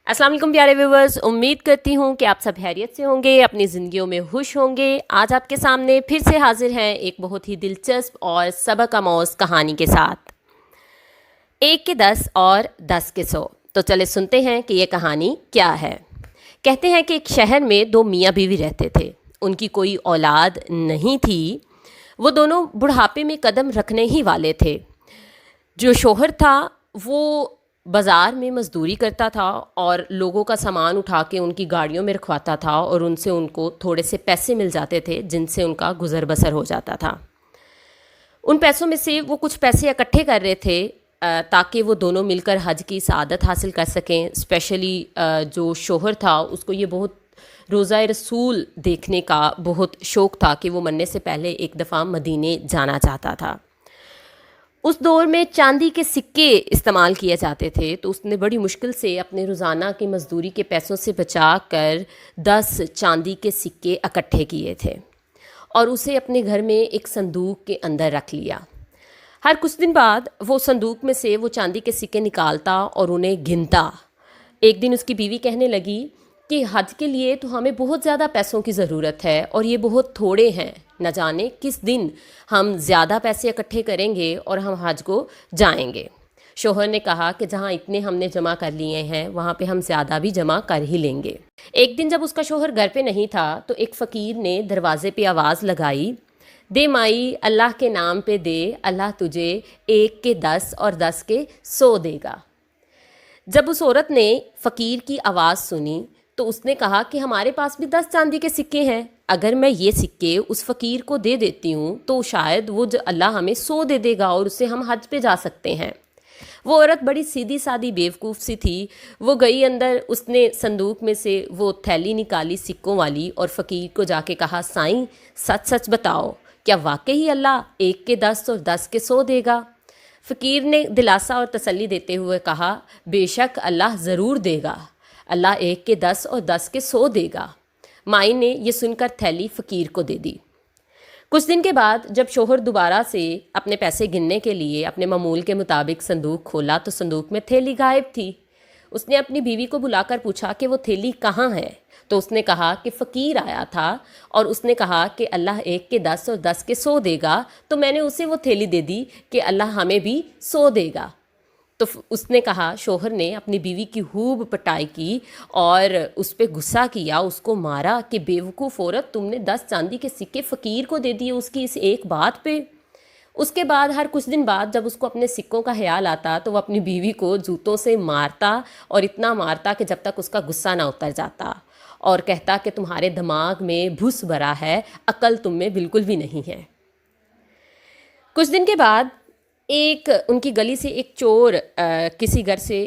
अस्सलाम वालेकुम प्यारे व्यूवर्स, उम्मीद करती हूँ कि आप सब खैरियत से होंगे, अपनी ज़िंदगियों में खुश होंगे। आज आपके सामने फिर से हाजिर हैं एक बहुत ही दिलचस्प और सबक आमोज़ कहानी के साथ। 1 के 10 और 10 के 100। तो चले सुनते हैं कि ये कहानी क्या है। कहते हैं कि एक शहर में 2 मियाँ बीवी रहते थे। उनकी कोई औलाद नहीं थी। वो दोनों बुढ़ापे में कदम रखने ही वाले थे। जो शौहर था वो बाज़ार में मज़दूरी करता था और लोगों का सामान उठा के उनकी गाड़ियों में रखवाता था और उनसे उनको थोड़े से पैसे मिल जाते थे जिनसे उनका गुज़र बसर हो जाता था। उन पैसों में से वो कुछ पैसे इकट्ठे कर रहे थे ताकि वो दोनों मिलकर हज की सआदत हासिल कर सकें। स्पेशली जो शौहर था उसको ये बहुत रोज़ा रसूल देखने का बहुत शौक़ था कि वो मरने से पहले एक दफ़ा मदीने जाना चाहता था। उस दौर में चांदी के सिक्के इस्तेमाल किए जाते थे, तो उसने बड़ी मुश्किल से अपने रोज़ाना की मज़दूरी के पैसों से बचा कर 10 चांदी के सिक्के इकट्ठे किए थे और उसे अपने घर में एक संदूक के अंदर रख लिया। हर कुछ दिन बाद वो संदूक में से वो चांदी के सिक्के निकालता और उन्हें गिनता। एक दिन उसकी बीवी कहने लगी कि हज के लिए तो हमें बहुत ज़्यादा पैसों की ज़रूरत है और ये बहुत थोड़े हैं, न जाने किस दिन हम ज़्यादा पैसे इकट्ठे करेंगे और हम हज को जाएंगे। शौहर ने कहा कि जहाँ इतने हमने जमा कर लिए हैं वहाँ पे हम ज़्यादा भी जमा कर ही लेंगे। एक दिन जब उसका शौहर घर पे नहीं था तो एक फ़कीर ने दरवाज़े पे आवाज़ लगाई, दे माई अल्लाह के नाम पे दे, अल्लाह तुझे 1 के 10 और 10 के 100 देगा। जब उस औरत ने फ़कीर की आवाज़ सुनी तो उसने कहा कि हमारे पास भी 10 चांदी के सिक्के हैं, अगर मैं ये सिक्के उस फ़कीर को दे देती हूँ तो शायद वो जो अल्लाह हमें 100 दे देगा और उससे हम हज पे जा सकते हैं। वो औरत बड़ी सीधी सादी बेवकूफ़ सी थी। वो गई अंदर, उसने संदूक में से वो थैली निकाली सिक्कों वाली और फ़कीर को जाके कहा, साईं सच सच बताओ, क्या वाकई अल्लाह 1 के 10 और 10 के 100 देगा? फ़कीर ने दिलासा और तसल्ली देते हुए कहा, बेशक अल्लाह ज़रूर देगा, अल्लाह 1 के 10 और 10 के 100 देगा। माई ने ये सुनकर थैली फ़कीर को दे दी। कुछ दिन के बाद जब शौहर दोबारा से अपने पैसे गिनने के लिए अपने मामूल के मुताबिक संदूक खोला तो संदूक में थैली गायब थी। उसने अपनी बीवी को बुलाकर पूछा कि वो थैली कहाँ है, तो उसने कहा कि फ़कीर आया था और उसने कहा कि अल्लाह 1 के 10 और 10 के 100 देगा, तो मैंने उसे वो थैली दे दी कि अल्लाह हमें भी 100 देगा। तो उसने कहा, शौहर ने अपनी बीवी की खूब पिटाई की और उस पर गुस्सा किया, उसको मारा कि बेवकूफ़ औरत, तुमने 10 चांदी के सिक्के फ़कीर को दे दिए उसकी इस एक बात पे। उसके बाद हर कुछ दिन बाद जब उसको अपने सिक्कों का ख्याल आता तो वो अपनी बीवी को जूतों से मारता और इतना मारता कि जब तक उसका गुस्सा ना उतर जाता और कहता कि तुम्हारे दिमाग में भूस भरा है, अक्ल तुम में बिल्कुल भी नहीं है। कुछ दिन के बाद एक उनकी गली से एक चोर किसी घर से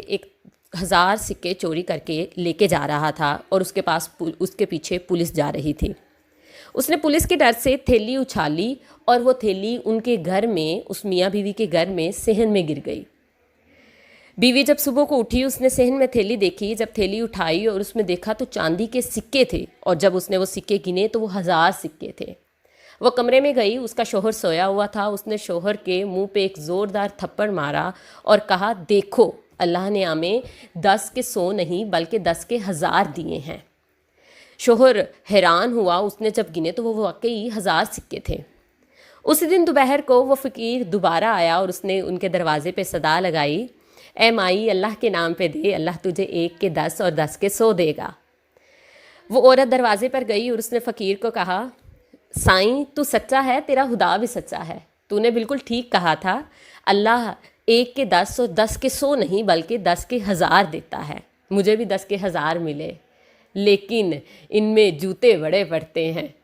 1000 सिक्के चोरी करके लेके जा रहा था और उसके पीछे पुलिस जा रही थी। उसने पुलिस के डर से थैली उछाली और वो थैली उनके घर में, उस मियाँ बीवी के घर में सहन में गिर गई। बीवी जब सुबह को उठी उसने सहन में थैली देखी। जब थैली उठाई और उसमें देखा तो चांदी के सिक्के थे और जब उसने वो सिक्के गिने तो वो 1000 सिक्के थे। वो कमरे में गई, उसका शौहर सोया हुआ था। उसने शौहर के मुंह पे एक ज़ोरदार थप्पड़ मारा और कहा, देखो अल्लाह ने हमें 10 के 100 नहीं बल्कि 10 के 1000 दिए हैं। शौहर हैरान हुआ, उसने जब गिने तो वो वाकई 1000 सिक्के थे। उसी दिन दोपहर को वो फ़कीर दोबारा आया और उसने उनके दरवाज़े पे सदा लगाई, ए माई अल्लाह के नाम पे दे, अल्लाह तुझे 1 के 10 और 10 के 100 देगा। वो औरत दरवाज़े पर गई और उसने फ़कीर को कहा, साईं तू सच्चा है, तेरा खुदा भी सच्चा है, तूने बिल्कुल ठीक कहा था, अल्लाह 1 के 10 और 10 के 100 नहीं बल्कि 10 के 1000 देता है। मुझे भी 10 के 1000 मिले, लेकिन इनमें जूते बड़े पड़ते हैं।